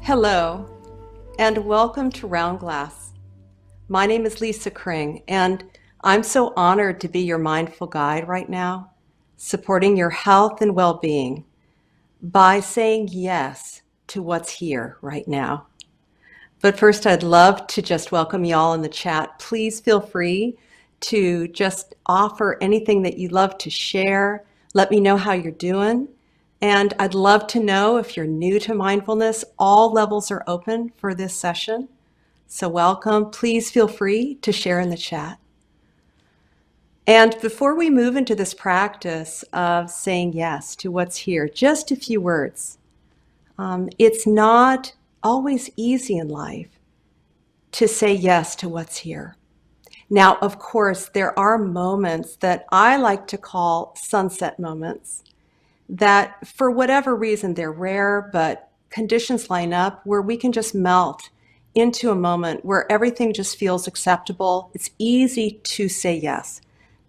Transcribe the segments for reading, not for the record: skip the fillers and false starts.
Hello, and welcome to Round Glass. My name is Lisa Kring, and I'm so honored to be your mindful guide right now, supporting your health and well-being by saying yes to what's here right now. But first, I'd love to just welcome you all in the chat. Please feel free to just offer anything that you'd love to share. Let me know how you're doing. And I'd love to know if you're new to mindfulness. All levels are open for this session. So welcome. Please feel free to share in the chat. And before we move into this practice of saying yes to what's here, just a few words. It's not always easy in life to say yes to what's here. Now, of course, there are moments that I like to call sunset moments that for whatever reason, they're rare, but conditions line up where we can just melt into a moment where everything just feels acceptable. It's easy to say yes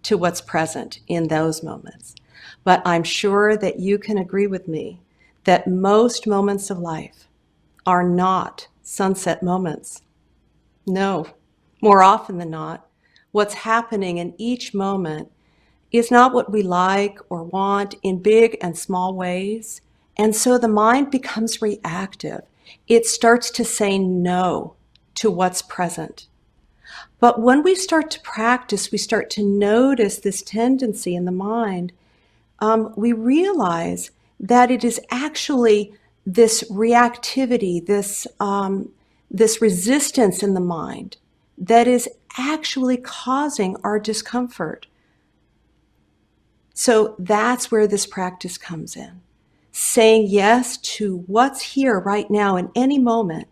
to what's present in those moments. But I'm sure that you can agree with me that most moments of life are not sunset moments. No, more often than not, what's happening in each moment is not what we like or want in big and small ways. And so the mind becomes reactive. It starts to say no to what's present. But when we start to practice, we start to notice this tendency in the mind. We realize that it is actually this reactivity, this resistance in the mind that is actually causing our discomfort. So that's where this practice comes in. Saying yes to what's here right now in any moment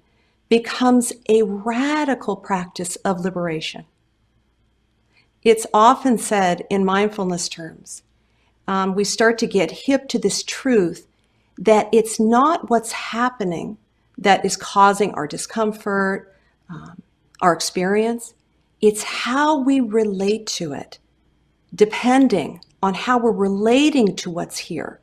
becomes a radical practice of liberation. It's often said in mindfulness terms, we start to get hip to this truth that it's not what's happening that is causing our discomfort, our experience. It's how we relate to it, depending on how we're relating to what's here.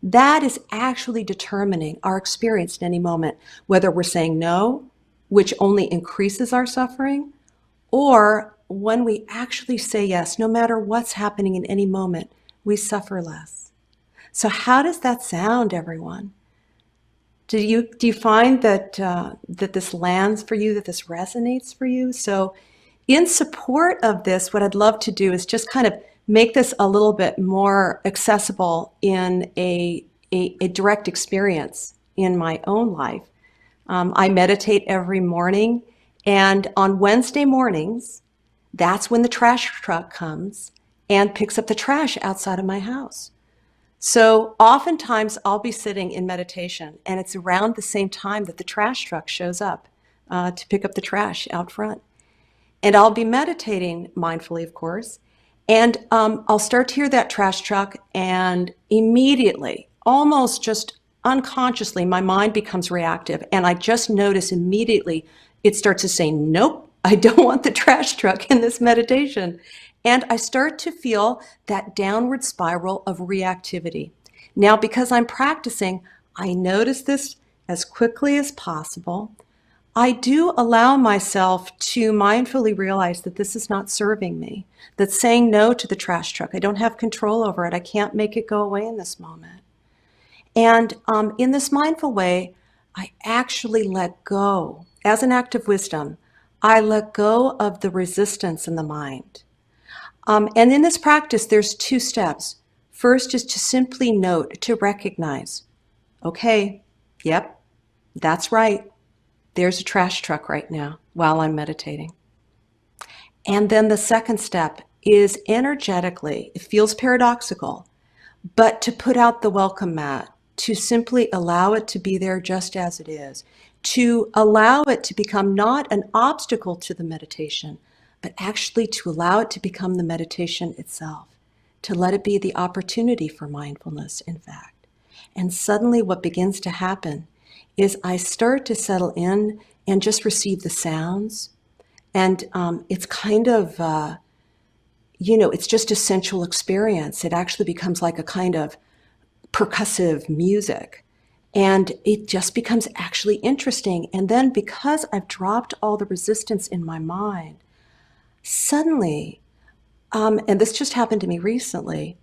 That is actually determining our experience in any moment, whether we're saying no, which only increases our suffering, or when we actually say yes, no matter what's happening in any moment, we suffer less. So how does that sound, everyone? Do you find that that this lands for you, that this resonates for you? So in support of this, what I'd love to do is just kind of make this a little bit more accessible in a direct experience in my own life. I meditate every morning, and on Wednesday mornings, that's when the trash truck comes and picks up the trash outside of my house. So oftentimes I'll be sitting in meditation, and it's around the same time that the trash truck shows up to pick up the trash out front. And I'll be meditating mindfully, of course, and I'll start to hear that trash truck, and immediately, almost just unconsciously, my mind becomes reactive, and I just notice immediately it starts to say, nope, I don't want the trash truck in this meditation. And I start to feel that downward spiral of reactivity. Now, because I'm practicing, I notice this as quickly as possible. I do allow myself to mindfully realize that this is not serving me, that saying no to the trash truck, I don't have control over it. I can't make it go away in this moment. And in this mindful way, I actually let go. As an act of wisdom, I let go of the resistance in the mind. And in this practice, there's two steps. First is to simply note, to recognize, okay, yep, that's right. There's a trash truck right now while I'm meditating. And then the second step is energetically, it feels paradoxical, but to put out the welcome mat, to simply allow it to be there just as it is, to allow it to become not an obstacle to the meditation, but actually to allow it to become the meditation itself, to let it be the opportunity for mindfulness, in fact. And suddenly what begins to happen is I start to settle in and just receive the sounds. And it's kind of, it's just a sensual experience. It actually becomes like a kind of percussive music. And it just becomes actually interesting. And then because I've dropped all the resistance in my mind, suddenly, and this just happened to me recently,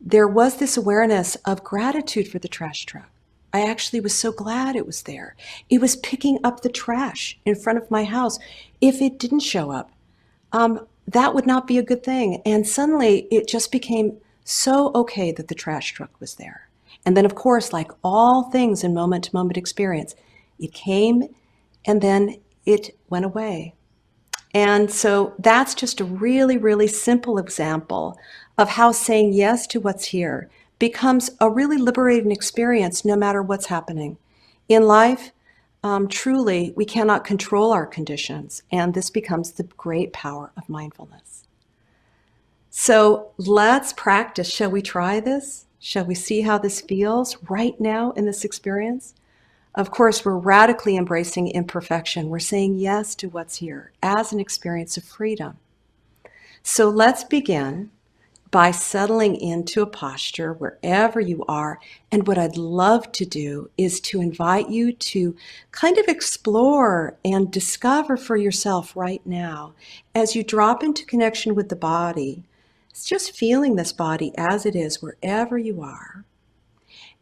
there was this awareness of gratitude for the trash truck. I actually was so glad it was there. It was picking up the trash in front of my house. If it didn't show up, that would not be a good thing. And suddenly it just became so okay that the trash truck was there. And then, of course, like all things in moment to moment experience, it came and then it went away. And so that's just a really, really simple example of how saying yes to what's here becomes a really liberating experience no matter what's happening. In life, truly, we cannot control our conditions, and this becomes the great power of mindfulness. So let's practice. Shall we try this? Shall we see how this feels right now in this experience? Of course, we're radically embracing imperfection. We're saying yes to what's here as an experience of freedom. So let's begin by settling into a posture wherever you are. And what I'd love to do is to invite you to kind of explore and discover for yourself right now, as you drop into connection with the body, it's just feeling this body as it is wherever you are.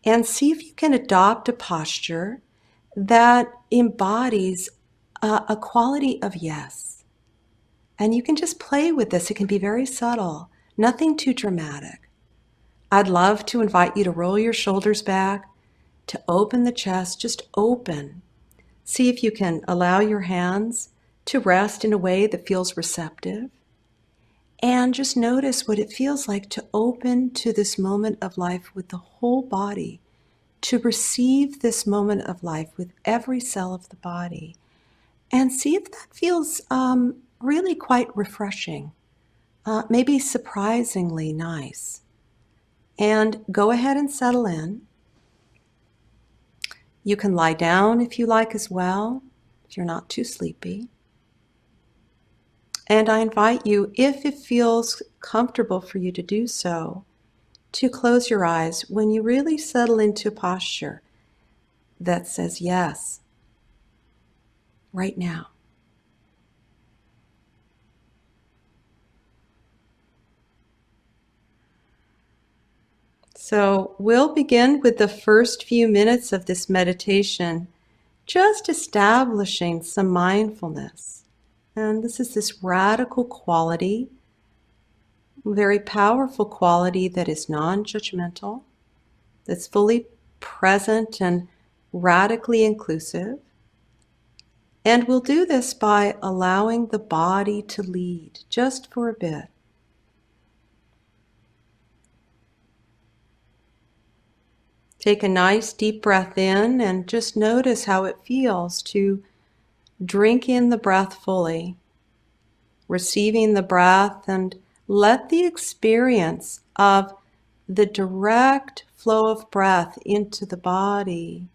And see if you can adopt a posture that embodies a quality of yes. And you can just play with this. It can be very subtle, nothing too dramatic. I'd love to invite you to roll your shoulders back, to open the chest, just open. See if you can allow your hands to rest in a way that feels receptive. And just notice what it feels like to open to this moment of life with the whole body, to receive this moment of life with every cell of the body, and see if that feels really quite refreshing, maybe surprisingly nice. And go ahead and settle in. You can lie down if you like as well, if you're not too sleepy. And I invite you, if it feels comfortable for you to do so, to close your eyes when you really settle into a posture that says yes, right now. So we'll begin with the first few minutes of this meditation, just establishing some mindfulness. And this is this radical quality, very powerful quality that is non-judgmental, that's fully present and radically inclusive. And we'll do this by allowing the body to lead just for a bit. Take a nice deep breath in and just notice how it feels to drink in the breath fully, receiving the breath, and let the experience of the direct flow of breath into the body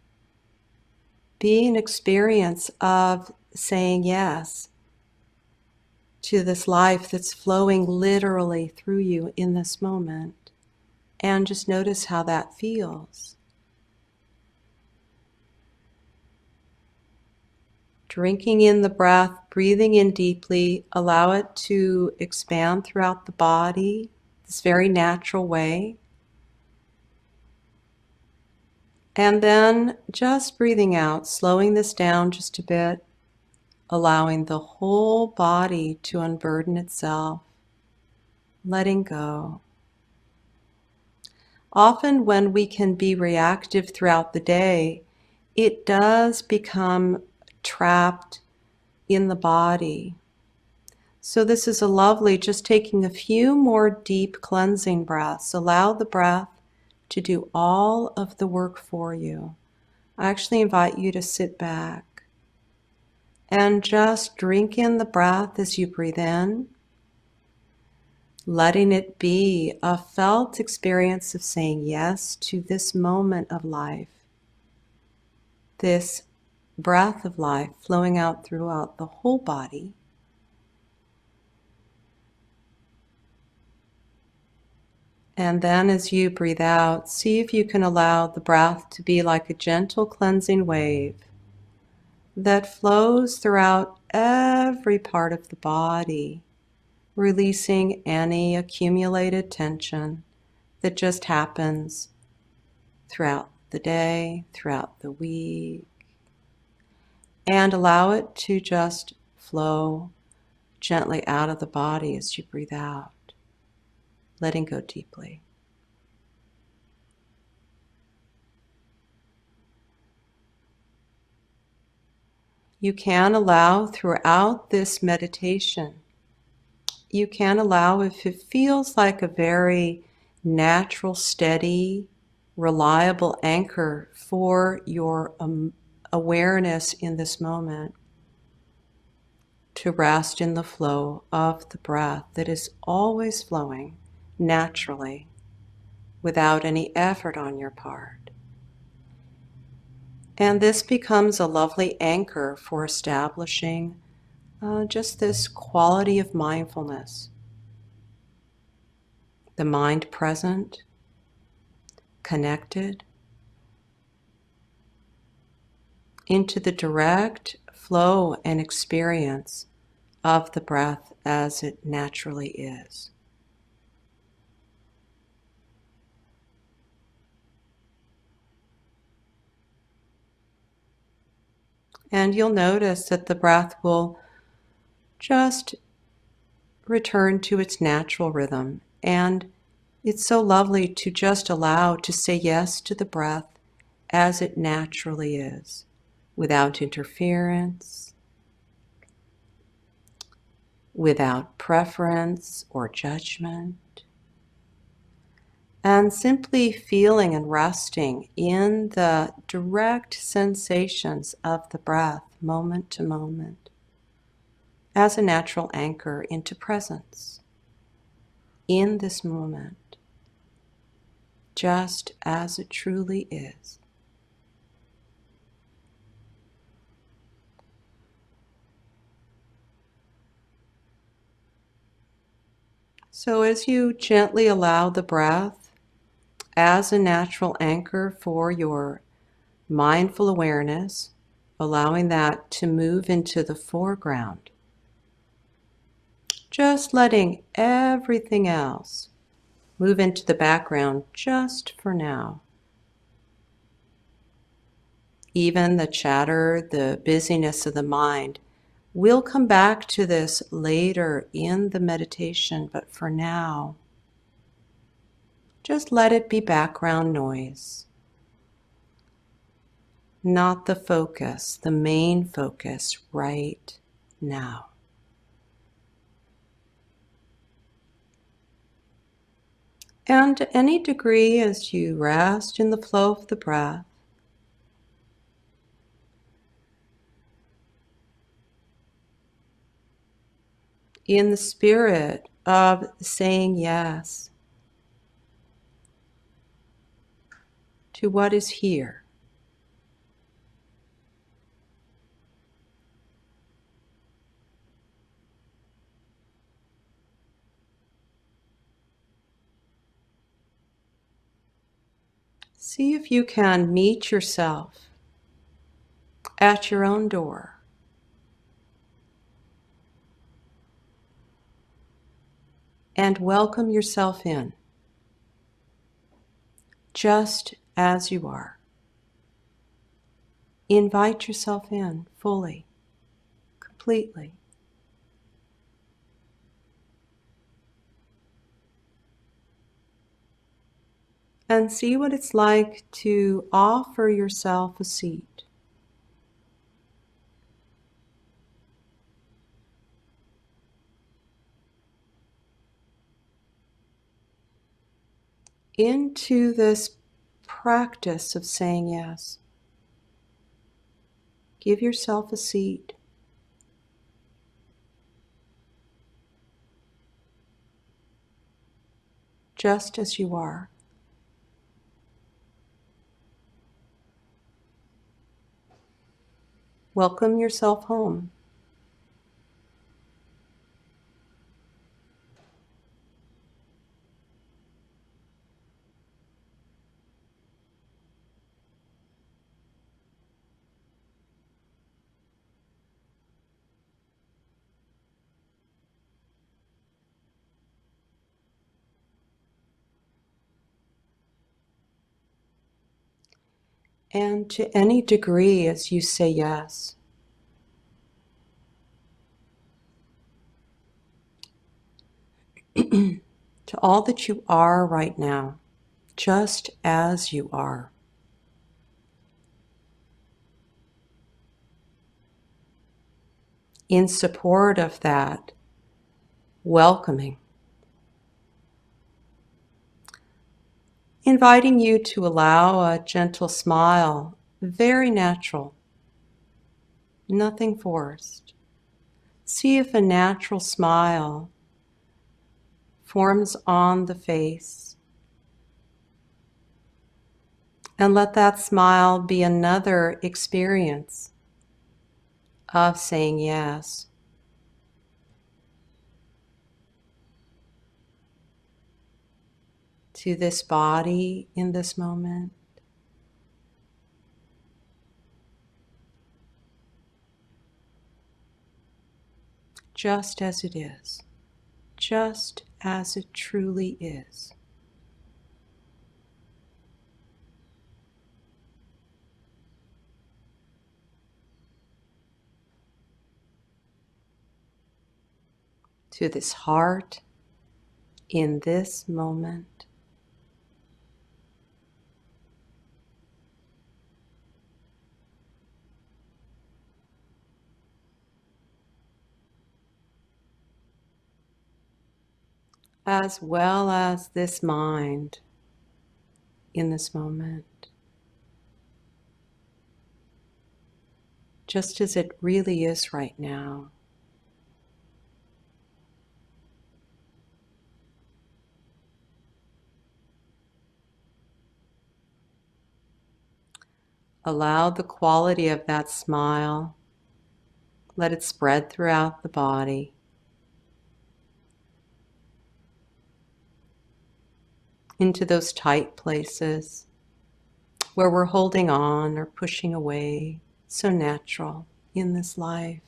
be an experience of saying yes to this life that's flowing literally through you in this moment. And just notice how that feels. Drinking in the breath, breathing in deeply, allow it to expand throughout the body, this very natural way. And then just breathing out, slowing this down just a bit, allowing the whole body to unburden itself, letting go. Often when we can be reactive throughout the day, it does become trapped in the body. So this is a lovely, just taking a few more deep cleansing breaths. Allow the breath to do all of the work for you. I actually invite you to sit back and just drink in the breath as you breathe in, letting it be a felt experience of saying yes to this moment of life, this breath of life flowing out throughout the whole body. And then as you breathe out, see if you can allow the breath to be like a gentle cleansing wave that flows throughout every part of the body, releasing any accumulated tension that just happens throughout the day, throughout the week, and allow it to just flow gently out of the body as you breathe out, letting go deeply. You can allow throughout this meditation, you can allow, if it feels like a very natural, steady, reliable anchor for your awareness in this moment, to rest in the flow of the breath that is always flowing naturally without any effort on your part. And this becomes a lovely anchor for establishing just this quality of mindfulness. The mind present, connected, into the direct flow and experience of the breath as it naturally is. And you'll notice that the breath will just return to its natural rhythm. And it's so lovely to just allow to say yes to the breath as it naturally is, without interference, without preference or judgment, and simply feeling and resting in the direct sensations of the breath moment to moment as a natural anchor into presence in this moment, just as it truly is. So as you gently allow the breath as a natural anchor for your mindful awareness, allowing that to move into the foreground, just letting everything else move into the background just for now. Even the chatter, the busyness of the mind, we'll come back to this later in the meditation, but for now, just let it be background noise, not the focus, the main focus right now. And to any degree, as you rest in the flow of the breath, in the spirit of saying yes to what is here, see if you can meet yourself at your own door. And welcome yourself in, just as you are. Invite yourself in fully, completely. And see what it's like to offer yourself a seat. Into this practice of saying yes. Give yourself a seat. Just as you are. Welcome yourself home. And to any degree as you say yes, to all that you are right now, just as you are. In support of that, welcoming, inviting you to allow a gentle smile, very natural, nothing forced. See if a natural smile forms on the face. And let that smile be another experience of saying yes. To this body in this moment. Just as it is. Just as it truly is. To this heart in this moment. As well as this mind in this moment. Just as it really is right now. Allow the quality of that smile. Let it spread throughout the body. Into those tight places where we're holding on or pushing away. So natural in this life.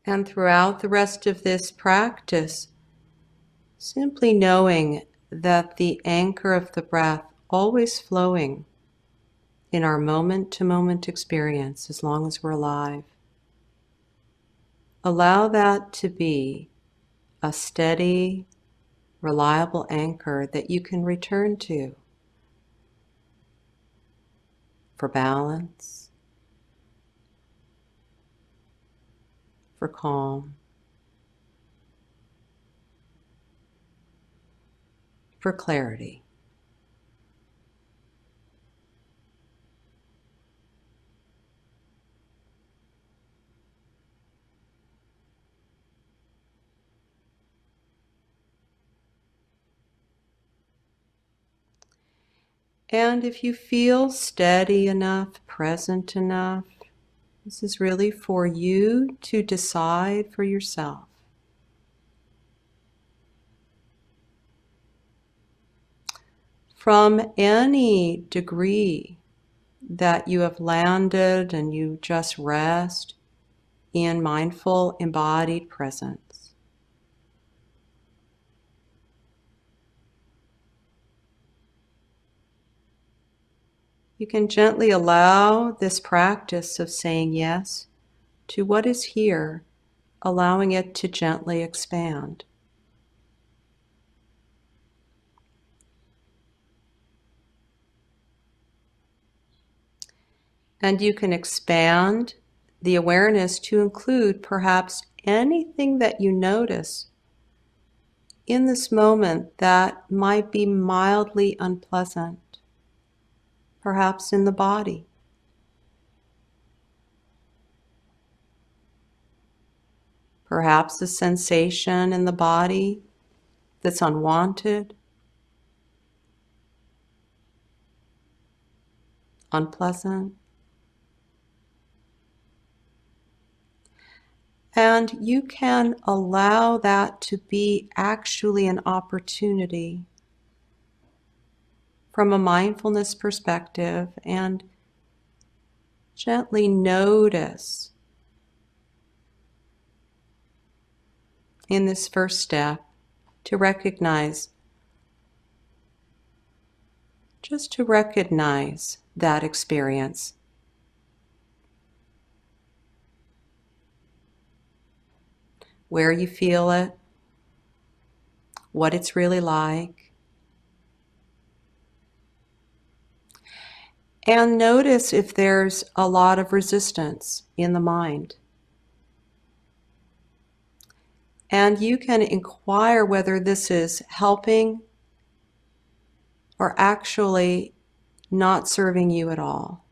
And throughout the rest of this practice, simply knowing that the anchor of the breath always flowing in our moment-to-moment experience as long as we're alive. Allow that to be a steady, reliable anchor that you can return to for balance, for calm, for clarity. And if you feel steady enough, present enough, this is really for you to decide for yourself. From any degree that you have landed and you just rest in mindful embodied presence. You can gently allow this practice of saying yes to what is here, allowing it to gently expand. And you can expand the awareness to include perhaps anything that you notice in this moment that might be mildly unpleasant, perhaps in the body. Perhaps a sensation in the body that's unwanted, unpleasant. And you can allow that to be actually an opportunity from a mindfulness perspective, and gently notice in this first step to recognize, just to recognize that experience. Where you feel it, what it's really like. And notice if there's a lot of resistance in the mind. And you can inquire whether this is helping or actually not serving you at all.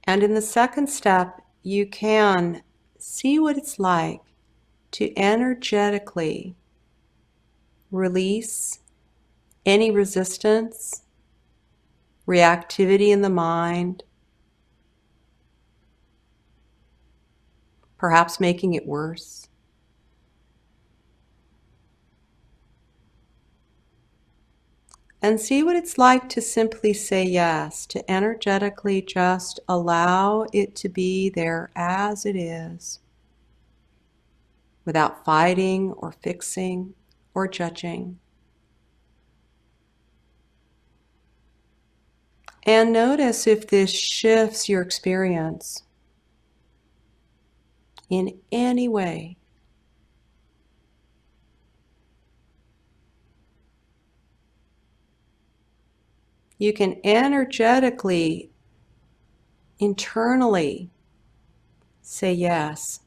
And in the second step, you can see what it's like to energetically release any resistance, reactivity in the mind, perhaps making it worse. And see what it's like to simply say yes, to energetically just allow it to be there as it is, without fighting or fixing or judging. And notice if this shifts your experience in any way. You can energetically, internally say yes.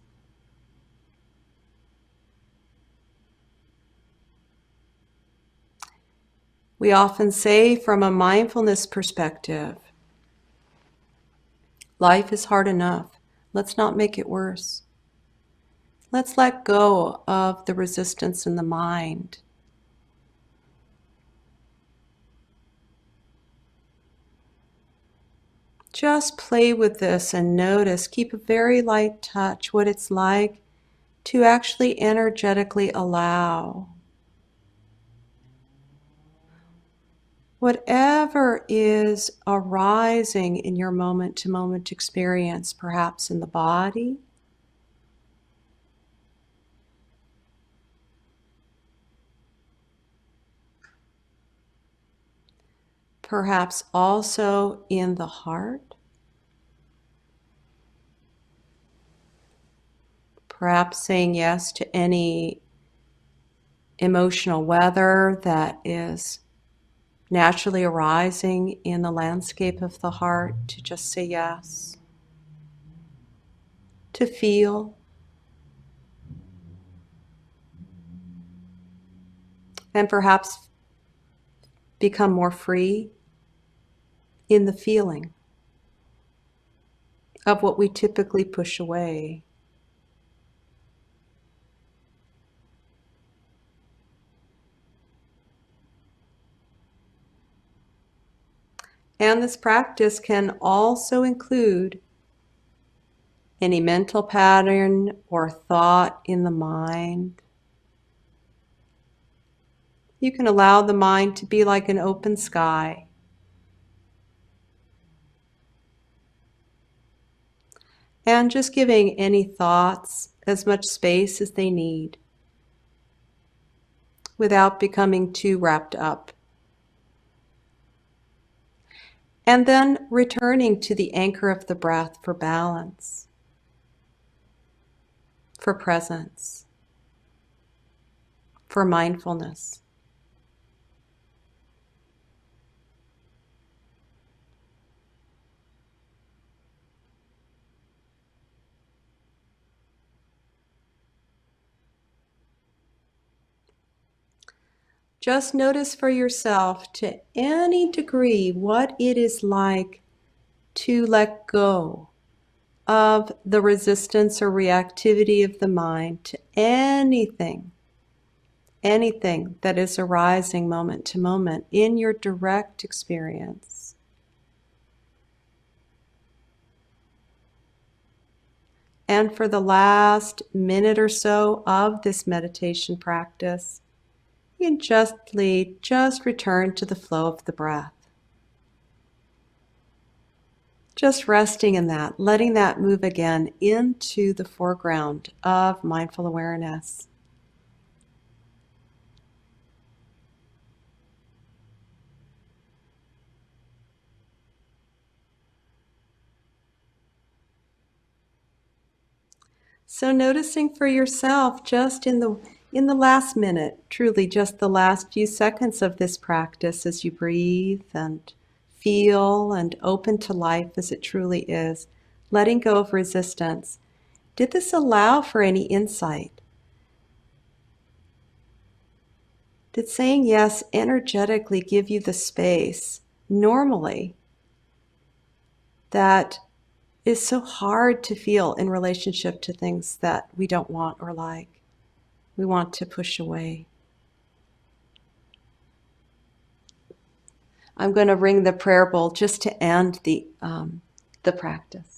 We often say from a mindfulness perspective, life is hard enough. Let's not make it worse. Let's let go of the resistance in the mind. Just play with this and notice, keep a very light touch, what it's like to actually energetically allow whatever is arising in your moment-to-moment experience, perhaps in the body, perhaps also in the heart, perhaps saying yes to any emotional weather that is naturally arising in the landscape of the heart, to just say yes, to feel, and perhaps become more free in the feeling of what we typically push away. And this practice can also include any mental pattern or thought in the mind. You can allow the mind to be like an open sky. And just giving any thoughts as much space as they need without becoming too wrapped up. And then returning to the anchor of the breath for balance, for presence, for mindfulness. Just notice for yourself, to any degree, what it is like to let go of the resistance or reactivity of the mind to anything that is arising moment to moment in your direct experience. And for the last minute or so of this meditation practice, you can gently just return to the flow of the breath. Just resting in that, letting that move again into the foreground of mindful awareness. So noticing for yourself just in the last minute, truly just the last few seconds of this practice as you breathe and feel and open to life as it truly is, letting go of resistance. Did this allow for any insight? Did saying yes energetically give you the space normally that is so hard to feel in relationship to things that we don't want or like? We want to push away. I'm going to ring the prayer bowl just to end the practice.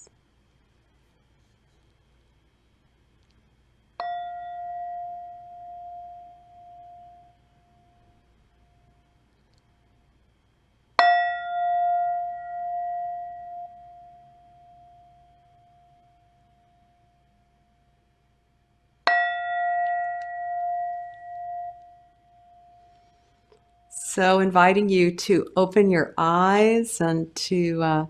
So inviting you to open your eyes and to,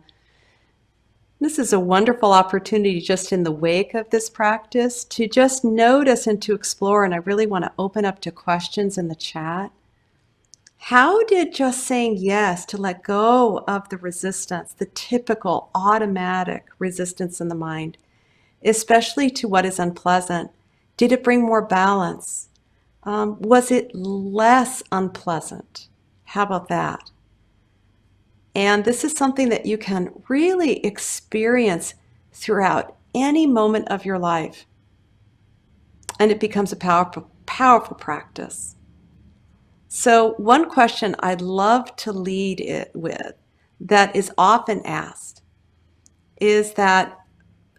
this is a wonderful opportunity just in the wake of this practice to just notice and to explore. And I really want to open up to questions in the chat. How did just saying yes to let go of the resistance, the typical automatic resistance in the mind, especially to what is unpleasant, did it bring more balance? Was it less unpleasant? How about that? And this is something that you can really experience throughout any moment of your life. And it becomes a powerful, powerful practice. So one question I'd love to lead it with that is often asked is that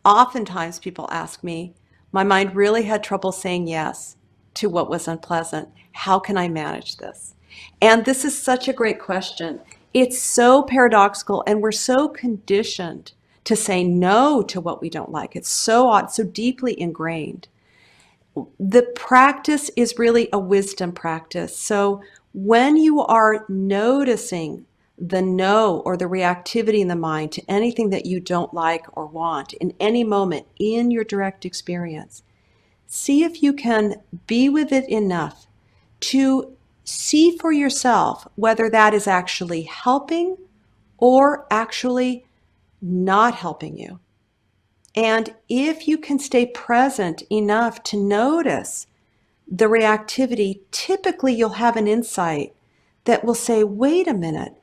oftentimes people ask me, my mind really had trouble saying yes to what was unpleasant. How can I manage this? And this is such a great question. It's so paradoxical, and we're so conditioned to say no to what we don't like. It's so deeply ingrained. The practice is really a wisdom practice. So when you are noticing the no or the reactivity in the mind to anything that you don't like or want in any moment in your direct experience, see if you can be with it enough to see for yourself whether that is actually helping or actually not helping you. And if you can stay present enough to notice the reactivity, typically you'll have an insight that will say, wait a minute,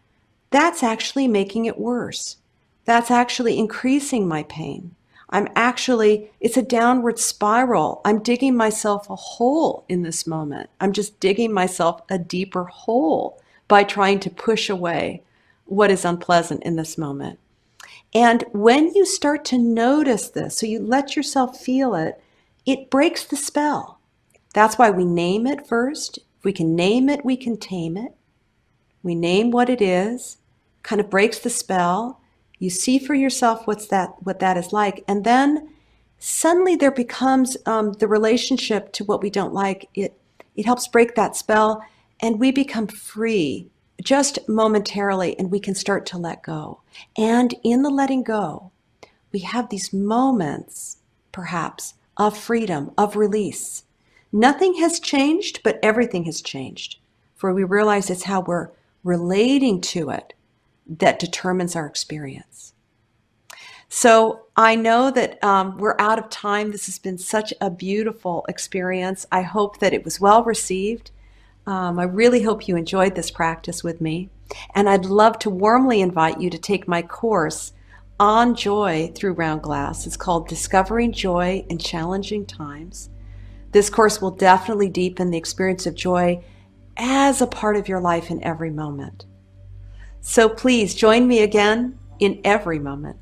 that's actually making it worse. That's actually increasing my pain. It's a downward spiral. I'm digging myself a hole in this moment. I'm just digging myself a deeper hole by trying to push away what is unpleasant in this moment. And when you start to notice this, so you let yourself feel it, it breaks the spell. That's why we name it first. If we can name it, we can tame it. We name what it is, kind of breaks the spell. You see for yourself what that is like. And then suddenly there becomes the relationship to what we don't like. It helps break that spell, and we become free just momentarily, and we can start to let go. And in the letting go, we have these moments, perhaps, of freedom, of release. Nothing has changed, but everything has changed. For we realize it's how we're relating to it that determines our experience. So I know that we're out of time. This has been such a beautiful experience. I hope that it was well received. I really hope you enjoyed this practice with me. And I'd love to warmly invite you to take my course on joy through Round Glass. It's called Discovering Joy in Challenging Times. This course will definitely deepen the experience of joy as a part of your life in every moment. So please join me again in every moment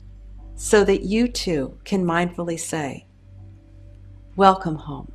so that you too can mindfully say Welcome home.